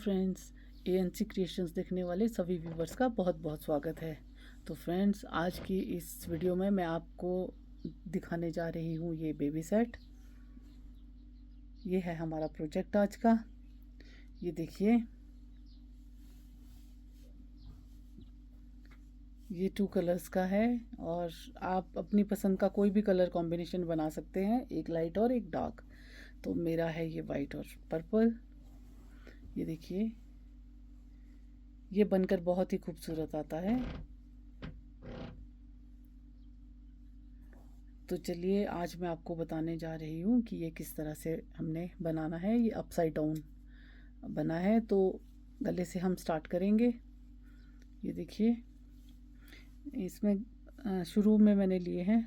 Friends, ANC creations देखने वाले सभी व्यूवर्स का बहुत बहुत स्वागत है। तो फ्रेंड्स, आज की इस वीडियो में मैं आपको दिखाने जा रही हूँ ये बेबी सेट। ये है हमारा प्रोजेक्ट आज का। ये देखिए, ये 2 कलर्स का है और आप अपनी पसंद का कोई भी कलर कॉम्बिनेशन बना सकते हैं, एक लाइट और एक डार्क। तो मेरा है ये वाइट और पर्पल। ये देखिए, ये बनकर बहुत ही खूबसूरत आता है। तो चलिए, आज मैं आपको बताने जा रही हूँ कि ये किस तरह से हमने बनाना है। ये अपसाइड डाउन बना है, तो गले से हम स्टार्ट करेंगे। ये देखिए, इसमें शुरू में मैंने लिए हैं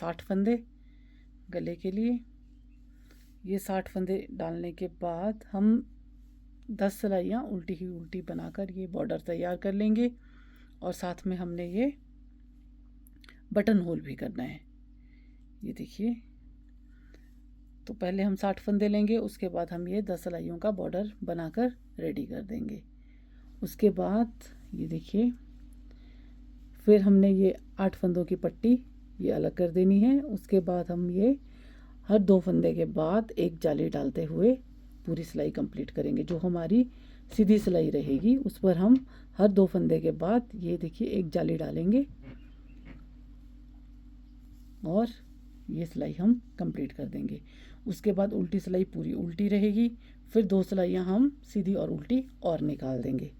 60 फंदे गले के लिए। ये 60 फंदे डालने के बाद हम 10 सिलाइयाँ उल्टी ही उल्टी बनाकर ये बॉर्डर तैयार कर लेंगे और साथ में हमने ये बटन होल भी करना है। ये देखिए, तो पहले हम 60 फंदे लेंगे, उसके बाद हम ये 10 सिलाइयों का बॉर्डर बनाकर रेडी कर देंगे। उसके बाद ये देखिए, फिर हमने ये 8 फंदों की पट्टी ये अलग कर देनी है। उसके बाद हम ये हर 2 फंदे के बाद एक जाली डालते हुए पूरी सिलाई कंप्लीट करेंगे। जो हमारी सीधी सिलाई रहेगी उस पर हम हर 2 फंदे के बाद ये देखिए एक जाली डालेंगे और ये सिलाई हम कंप्लीट कर देंगे। उसके बाद उल्टी सिलाई पूरी उल्टी रहेगी, फिर 2 सिलाइयाँ हम सीधी और उल्टी और निकाल देंगे।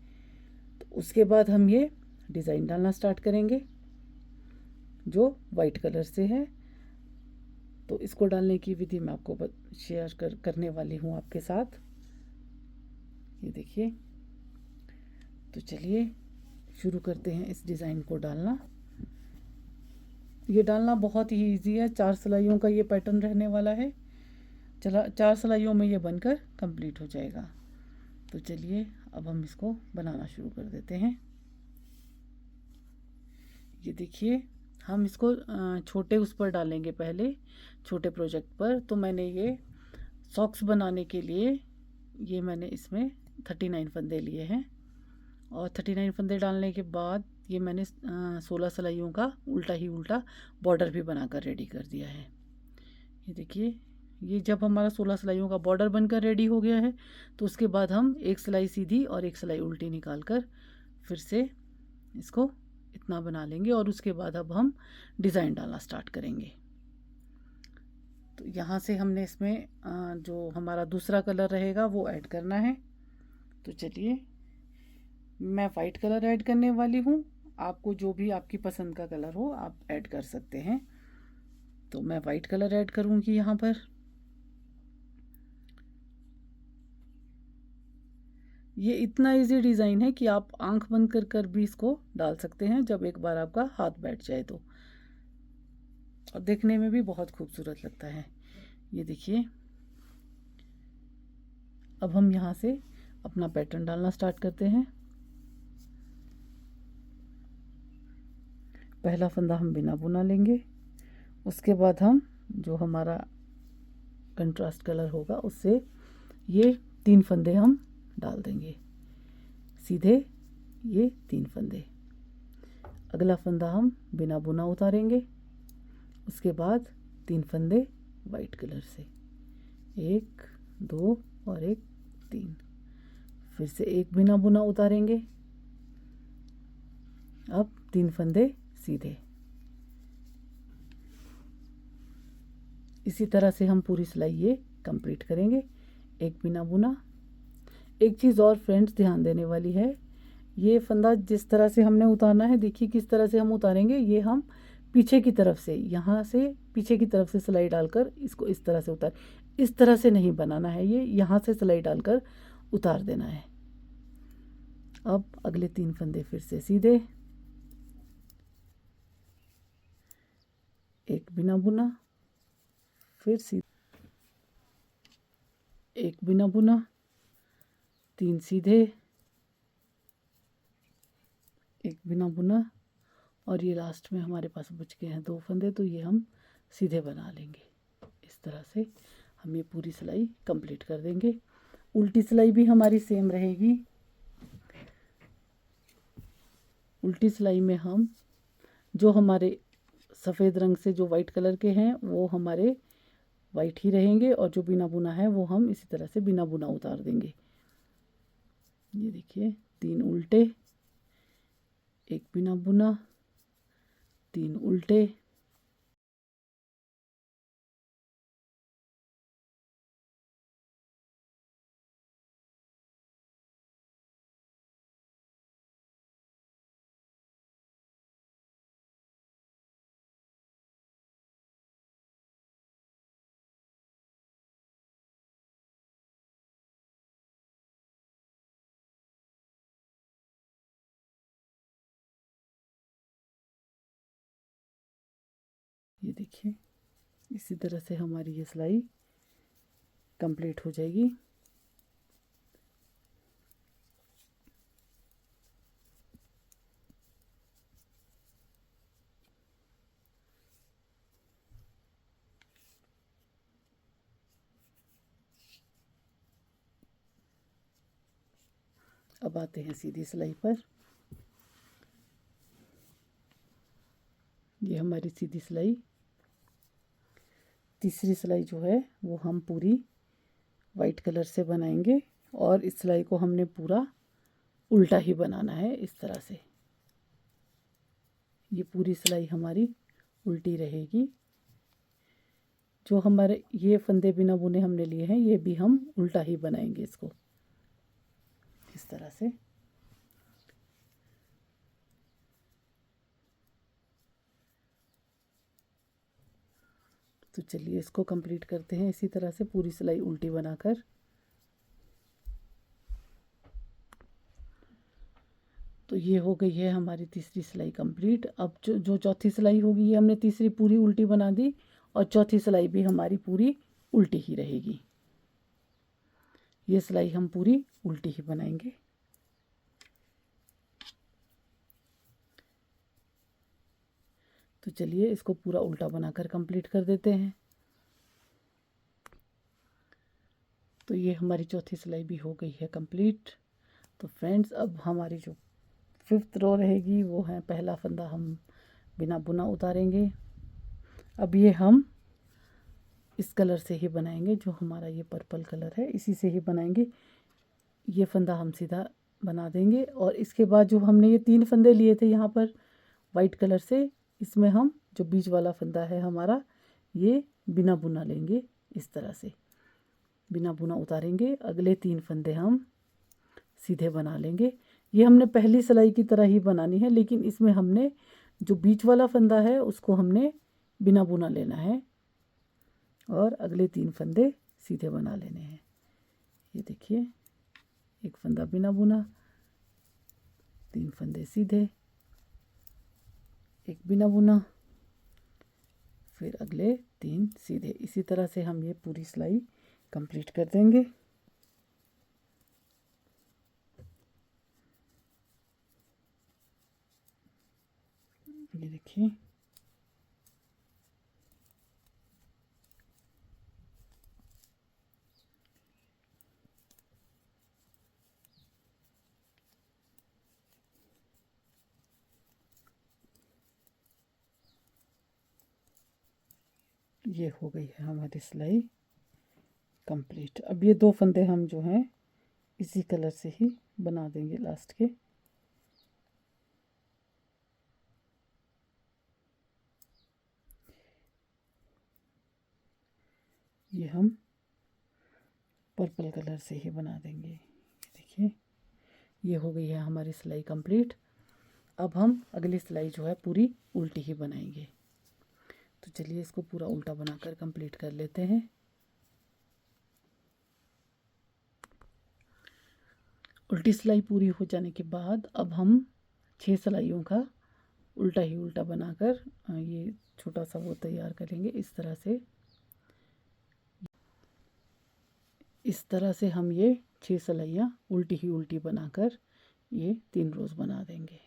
तो उसके बाद हम ये डिज़ाइन डालना स्टार्ट करेंगे जो वाइट कलर से है। तो इसको डालने की विधि मैं आपको शेयर करने वाली हूँ आपके साथ। ये देखिए, तो चलिए शुरू करते हैं इस डिज़ाइन को डालना। ये डालना बहुत ही इजी है। 4 सिलाइयों का ये पैटर्न रहने वाला है। 4 सिलाइयों में ये बनकर कंप्लीट हो जाएगा। तो चलिए अब हम इसको बनाना शुरू कर देते हैं। ये देखिए, हम इसको छोटे उस पर डालेंगे पहले, छोटे प्रोजेक्ट पर। तो मैंने ये सॉक्स बनाने के लिए ये मैंने इसमें 39 फंदे लिए हैं और 39 फंदे डालने के बाद ये मैंने 16 सिलाइयों का उल्टा ही उल्टा बॉर्डर भी बनाकर रेडी कर दिया है। ये देखिए, ये जब हमारा 16 सिलाइयों का बॉर्डर बनकर रेडी हो गया है तो उसके बाद हम एक सिलाई सीधी और एक सिलाई उल्टी निकाल कर फिर से इसको इतना बना लेंगे और उसके बाद अब हम डिज़ाइन डालना स्टार्ट करेंगे। तो यहाँ से हमने इसमें जो हमारा दूसरा कलर रहेगा वो ऐड करना है। तो चलिए, मैं वाइट कलर ऐड करने वाली हूँ। आपको जो भी आपकी पसंद का कलर हो आप ऐड कर सकते हैं। तो मैं वाइट कलर ऐड करूँगी यहाँ पर। ये इतना इजी डिज़ाइन है कि आप आंख बंद कर भी इसको डाल सकते हैं जब एक बार आपका हाथ बैठ जाए तो, और देखने में भी बहुत खूबसूरत लगता है। ये देखिए, अब हम यहाँ से अपना पैटर्न डालना स्टार्ट करते हैं। पहला फंदा हम बिना बुना लेंगे। उसके बाद हम जो हमारा कंट्रास्ट कलर होगा उससे ये 3 फंदे हम डाल देंगे सीधे, ये 3 फंदे। अगला फंदा हम बिना बुना उतारेंगे। उसके बाद 3 फंदे वाइट कलर से, 1 2 और 1 3। फिर से एक बिना बुना उतारेंगे। अब 3 फंदे सीधे। इसी तरह से हम पूरी सिलाई ये कंप्लीट करेंगे, एक बिना बुना। एक चीज़ और फ्रेंड्स ध्यान देने वाली है, ये फंदा जिस तरह से हमने उतारना है, देखिए किस तरह से हम उतारेंगे। ये हम पीछे की तरफ से, यहाँ से पीछे की तरफ से सिलाई डालकर इसको इस तरह से उतार, इस तरह से नहीं बनाना है। ये यहाँ से सिलाई डालकर उतार देना है। अब अगले 3 फंदे फिर से सीधे, एक बिना बुना, फिर सीधे, एक बिना बुना, 3 सीधे, एक बिना बुना, और ये लास्ट में हमारे पास बच गए हैं 2 फंदे, तो ये हम सीधे बना लेंगे। इस तरह से हम ये पूरी सिलाई कंप्लीट कर देंगे। उल्टी सिलाई भी हमारी सेम रहेगी। उल्टी सिलाई में हम जो हमारे सफ़ेद रंग से जो वाइट कलर के हैं वो हमारे वाइट ही रहेंगे, और जो बिना बुना है वो हम इसी तरह से बिना बुना उतार देंगे। ये देखिए 3 उल्टे, एक बिना बुना, 3 उल्टे, ये देखिए इसी तरह से हमारी ये सिलाई कंप्लीट हो जाएगी। अब आते हैं सीधी सिलाई पर। ये हमारी सीधी सिलाई, तीसरी सिलाई जो है वो हम पूरी वाइट कलर से बनाएंगे, और इस सिलाई को हमने पूरा उल्टा ही बनाना है इस तरह से। ये पूरी सिलाई हमारी उल्टी रहेगी। जो हमारे ये फंदे बिना बुने हमने लिए हैं ये भी हम उल्टा ही बनाएंगे इसको इस तरह से। तो चलिए इसको कंप्लीट करते हैं इसी तरह से पूरी सिलाई उल्टी बनाकर। तो ये हो गई है हमारी तीसरी सिलाई कंप्लीट। अब जो चौथी सिलाई होगी ये हमने तीसरी पूरी उल्टी बना दी, और चौथी सिलाई भी हमारी पूरी उल्टी ही रहेगी। ये सिलाई हम पूरी उल्टी ही बनाएंगे। तो चलिए इसको पूरा उल्टा बनाकर कंप्लीट कर देते हैं। तो ये हमारी चौथी सिलाई भी हो गई है कंप्लीट। तो फ्रेंड्स अब हमारी जो 5th रो रहेगी वो है, पहला फंदा हम बिना बुना उतारेंगे। अब ये हम इस कलर से ही बनाएंगे, जो हमारा ये पर्पल कलर है इसी से ही बनाएंगे। ये फंदा हम सीधा बना देंगे, और इसके बाद जो हमने ये 3 फंदे लिए थे यहाँ पर वाइट कलर से, इसमें हम जो बीच वाला फंदा है हमारा ये बिना बुना लेंगे इस तरह से, बिना बुना उतारेंगे। अगले 3 फंदे हम सीधे बना लेंगे। ये हमने पहली सिलाई की तरह ही बनानी है, लेकिन इसमें हमने जो बीच वाला फंदा है उसको हमने बिना बुना लेना है, और अगले 3 फंदे सीधे बना लेने हैं। ये देखिए एक फंदा बिना बुना, 3 फंदे सीधे, एक बिना बुना, फिर अगले 3 सीधे। इसी तरह से हम ये पूरी सिलाई कंप्लीट कर देंगे। ये देखिए ये हो गई है हमारी सिलाई कंप्लीट। अब ये 2 फंदे हम जो हैं इसी कलर से ही बना देंगे लास्ट के। ये हम पर्पल कलर से ही बना देंगे। देखिए ये हो गई है हमारी सिलाई कंप्लीट। अब हम अगली सिलाई जो है पूरी उल्टी ही बनाएंगे। तो चलिए इसको पूरा उल्टा बनाकर कंप्लीट कर लेते हैं। उल्टी सिलाई पूरी हो जाने के बाद अब हम 6 सिलाइयों का उल्टा ही उल्टा बनाकर ये छोटा सा वो तैयार करेंगे इस तरह से। इस तरह से हम ये 6 सिलाइयाँ उल्टी ही उल्टी बनाकर ये 3 रोज़ बना देंगे।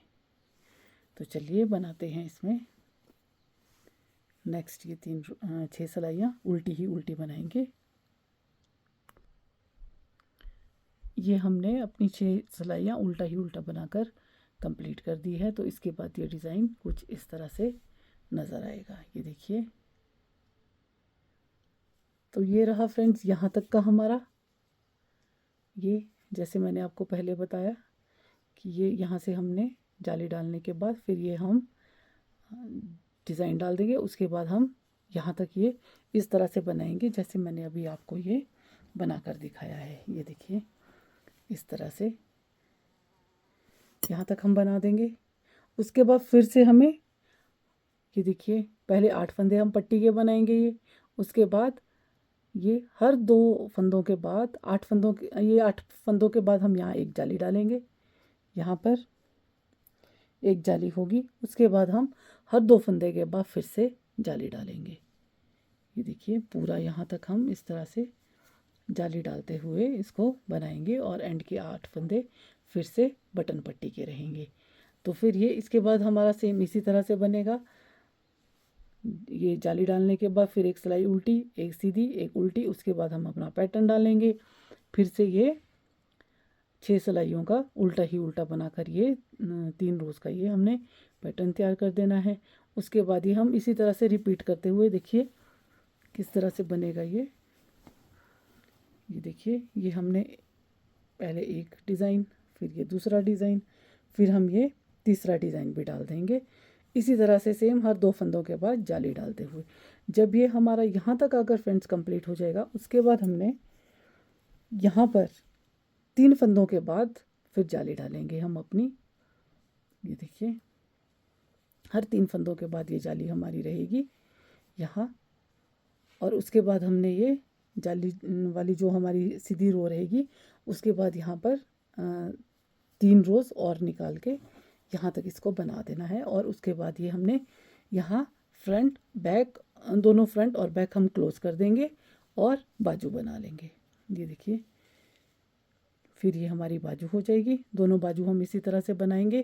तो चलिए बनाते हैं इसमें नेक्स्ट ये 6 सिलाइयाँ उल्टी ही उल्टी बनाएंगे। ये हमने अपनी 6 सिलाइयाँ उल्टा ही उल्टा बनाकर कंप्लीट कर दी है। तो इसके बाद ये डिज़ाइन कुछ इस तरह से नज़र आएगा। ये देखिए, तो ये रहा फ्रेंड्स यहाँ तक का हमारा। ये जैसे मैंने आपको पहले बताया कि ये यहाँ से हमने जाली डालने के बाद फिर ये हम डिज़ाइन डाल देंगे। उसके बाद हम यहाँ तक ये इस तरह से बनाएंगे जैसे मैंने अभी आपको ये बनाकर दिखाया है। ये देखिए, इस तरह से यहाँ तक हम बना देंगे। उसके बाद फिर से हमें ये देखिए, पहले 8 फंदे हम पट्टी के बनाएंगे ये। उसके बाद ये हर 2 फंदों के बाद 8 फंदों के, ये 8 फंदों के बाद हम यहाँ एक जाली डालेंगे। यहाँ पर एक जाली होगी। उसके बाद हम हर 2 फंदे के बाद फिर से जाली डालेंगे। ये देखिए, पूरा यहाँ तक हम इस तरह से जाली डालते हुए इसको बनाएंगे और एंड के 8 फंदे फिर से बटन पट्टी के रहेंगे। तो फिर ये इसके बाद हमारा सेम इसी तरह से बनेगा। ये जाली डालने के बाद फिर एक सिलाई उल्टी, एक सीधी, एक उल्टी। उसके बाद हम अपना पैटर्न डालेंगे। फिर से ये 6 सिलाइयों का उल्टा ही उल्टा बनाकर ये 3 रोज़ का ये हमने पैटर्न तैयार कर देना है। उसके बाद ये हम इसी तरह से रिपीट करते हुए देखिए किस तरह से बनेगा ये देखिए, ये हमने पहले एक डिज़ाइन, फिर ये दूसरा डिज़ाइन, फिर हम ये तीसरा डिज़ाइन भी डाल देंगे। इसी तरह से सेम हर 2 फंदों के बाद जाली डालते हुए जब ये हमारा यहाँ तक अगर फ्रेंड्स कंप्लीट हो जाएगा, उसके बाद हमने यहाँ पर 3 फंदों के बाद फिर जाली डालेंगे हम अपनी। ये देखिए, हर 3 फंदों के बाद ये जाली हमारी रहेगी यहाँ। और उसके बाद हमने ये जाली वाली जो हमारी सीधी रो रहेगी, उसके बाद यहाँ पर 3 रोज़ और निकाल के यहाँ तक इसको बना देना है। और उसके बाद ये हमने यहाँ फ्रंट बैक, दोनों फ्रंट और बैक हम क्लोज कर देंगे और बाजू बना लेंगे। ये देखिए, फिर ये हमारी बाजू हो जाएगी। दोनों बाजू हम इसी तरह से बनाएंगे।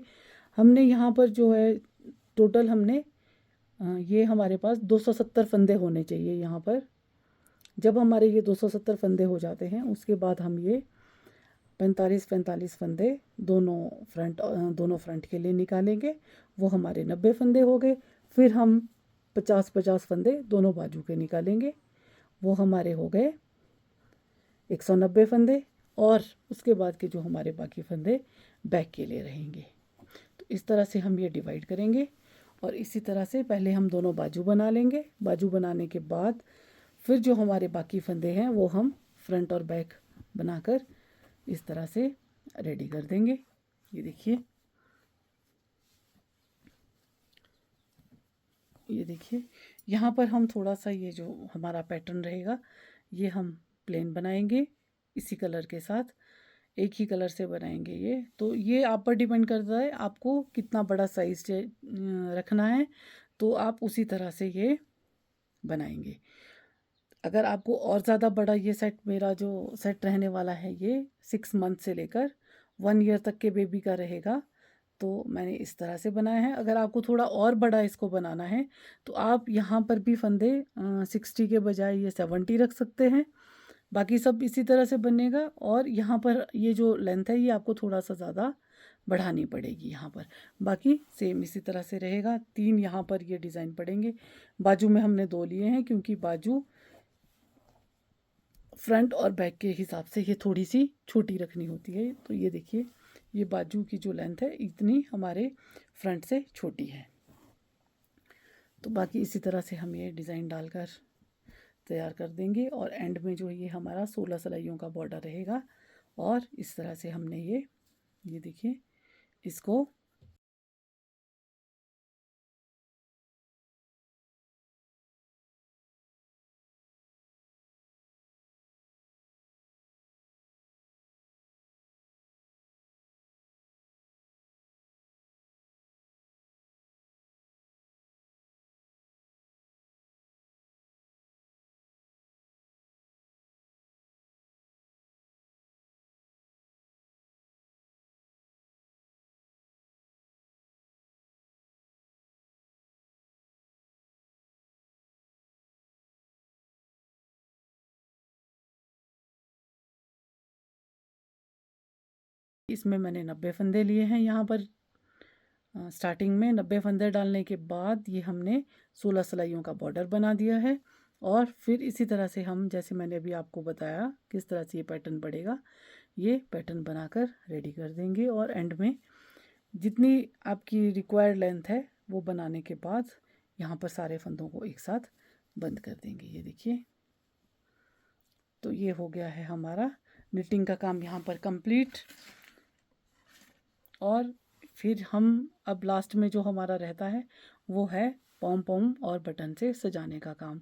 हमने यहाँ पर जो है टोटल हमने ये हमारे पास 270 फंदे होने चाहिए यहाँ पर। जब हमारे ये 270 फंदे हो जाते हैं, उसके बाद हम ये 45 फंदे दोनों फ्रंट के लिए निकालेंगे। वो हमारे 90 फंदे हो गए। फिर हम 50 फंदे दोनों बाजू के निकालेंगे। वो हमारे हो गए 190 फंदे। और उसके बाद के जो हमारे बाकी फंदे बैक के लिए रहेंगे। तो इस तरह से हम ये डिवाइड करेंगे। और इसी तरह से पहले हम दोनों बाजू बना लेंगे। बाजू बनाने के बाद फिर जो हमारे बाकी फंदे हैं वो हम फ्रंट और बैक बनाकर इस तरह से रेडी कर देंगे। ये देखिए, ये देखिए, यहाँ पर हम थोड़ा सा ये जो हमारा पैटर्न रहेगा ये हम प्लेन बनाएंगे इसी कलर के साथ, एक ही कलर से बनाएंगे ये। तो ये आप पर डिपेंड करता है आपको कितना बड़ा साइज रखना है, तो आप उसी तरह से ये बनाएंगे। अगर आपको और ज़्यादा बड़ा, ये सेट मेरा जो सेट रहने वाला है ये 6 मंथ से लेकर 1 ईयर तक के बेबी का रहेगा, तो मैंने इस तरह से बनाया है। अगर आपको थोड़ा और बड़ा इसको बनाना है तो आप यहाँ पर भी फंदे 60 के बजाय ये 70 रख सकते हैं। बाकी सब इसी तरह से बनेगा। और यहाँ पर ये जो लेंथ है ये आपको थोड़ा सा ज़्यादा बढ़ानी पड़ेगी यहाँ पर। बाकी सेम इसी तरह से रहेगा। 3 यहाँ पर ये डिज़ाइन पड़ेंगे। बाजू में हमने 2 लिए हैं क्योंकि बाजू फ्रंट और बैक के हिसाब से ये थोड़ी सी छोटी रखनी होती है। तो ये देखिए, ये बाजू की जो लेंथ है इतनी हमारे फ्रंट से छोटी है। तो बाकी इसी तरह से हम ये डिज़ाइन डालकर तैयार कर देंगे। और एंड में जो ये हमारा 16 सिलाइयों का बॉर्डर रहेगा। और इस तरह से हमने ये देखिए इसको इसमें मैंने 90 फंदे लिए हैं। यहाँ पर स्टार्टिंग में 90 फंदे डालने के बाद ये हमने 16 सिलाइयों का बॉर्डर बना दिया है। और फिर इसी तरह से हम, जैसे मैंने अभी आपको बताया किस तरह से ये पैटर्न पड़ेगा, ये पैटर्न बनाकर रेडी कर देंगे। और एंड में जितनी आपकी रिक्वायर्ड लेंथ है वो बनाने के बाद यहाँ पर सारे फंदों को एक साथ बंद कर देंगे। ये देखिए, तो ये हो गया है हमारा निटिंग का काम यहाँ पर कंप्लीट। और फिर हम अब लास्ट में जो हमारा रहता है वो है पॉम पॉम और बटन से सजाने का काम।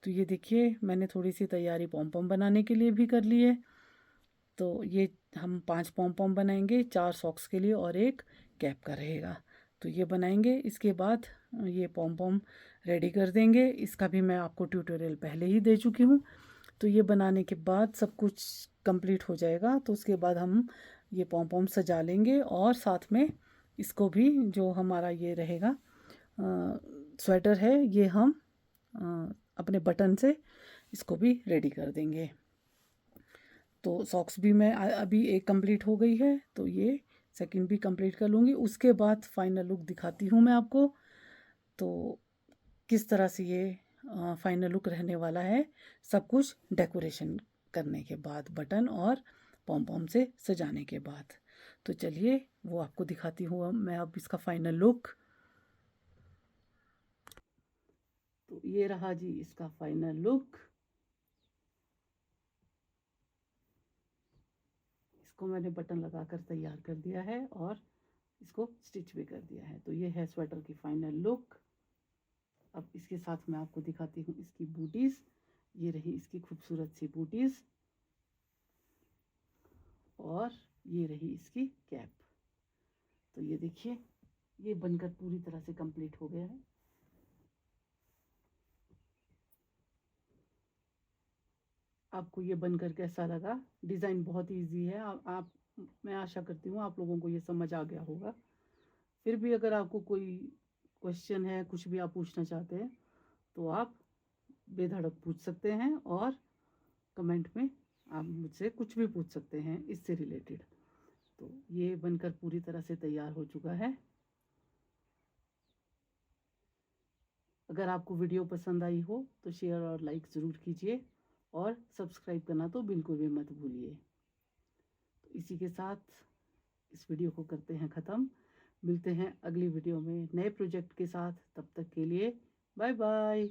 तो ये देखिए, मैंने थोड़ी सी तैयारी पॉम पॉम बनाने के लिए भी कर ली है। तो ये हम 5 पॉम पॉम बनाएंगे, 4 सॉक्स के लिए और एक कैप का रहेगा। तो ये बनाएंगे, इसके बाद ये पॉम पॉम रेडी कर देंगे। इसका भी मैं आपको ट्यूटोरियल पहले ही दे चुकी हूँ। तो ये बनाने के बाद सब कुछ कंप्लीट हो जाएगा, तो उसके बाद हम ये पॉम पॉम सजा लेंगे। और साथ में इसको भी, जो हमारा ये रहेगा स्वेटर है, ये हम अपने बटन से इसको भी रेडी कर देंगे। तो सॉक्स भी मैं अभी एक कंप्लीट हो गई है, तो ये सेकंड भी कंप्लीट कर लूँगी। उसके बाद फाइनल लुक दिखाती हूँ मैं आपको, तो किस तरह से ये फाइनल लुक रहने वाला है, सब कुछ डेकोरेशन करने के बाद, बटन और पॉम पॉम से सजाने के बाद। तो चलिए वो आपको दिखाती हूँ मैं अब इसका फाइनल लुक। तो ये रहा जी इसका फाइनल लुक। इसको मैंने बटन लगाकर तैयार कर दिया है और इसको स्टिच भी कर दिया है। तो ये है स्वेटर की फाइनल लुक। अब इसके साथ मैं आपको दिखाती हूँ इसकी बूटीज़। ये रही इसकी खूबसूरत सी बूटीज़ और ये रही इसकी कैप। तो ये देखिए, ये बनकर पूरी तरह से कंप्लीट हो गया है। आपको ये बनकर कैसा लगा? डिज़ाइन बहुत इजी है। आप मैं आशा करती हूँ आप लोगों को ये समझ आ गया होगा। फिर भी अगर आपको कोई क्वेश्चन है, कुछ भी आप पूछना चाहते हैं, तो आप बेधड़क पूछ सकते हैं और कमेंट में आप मुझसे कुछ भी पूछ सकते हैं इससे रिलेटेड। तो ये बनकर पूरी तरह से तैयार हो चुका है। अगर आपको वीडियो पसंद आई हो तो शेयर और लाइक ज़रूर कीजिए और सब्सक्राइब करना तो बिल्कुल भी मत भूलिए। तो इसी के साथ इस वीडियो को करते हैं ख़त्म। मिलते हैं अगली वीडियो में नए प्रोजेक्ट के साथ। तब तक के लिए बाय बाय।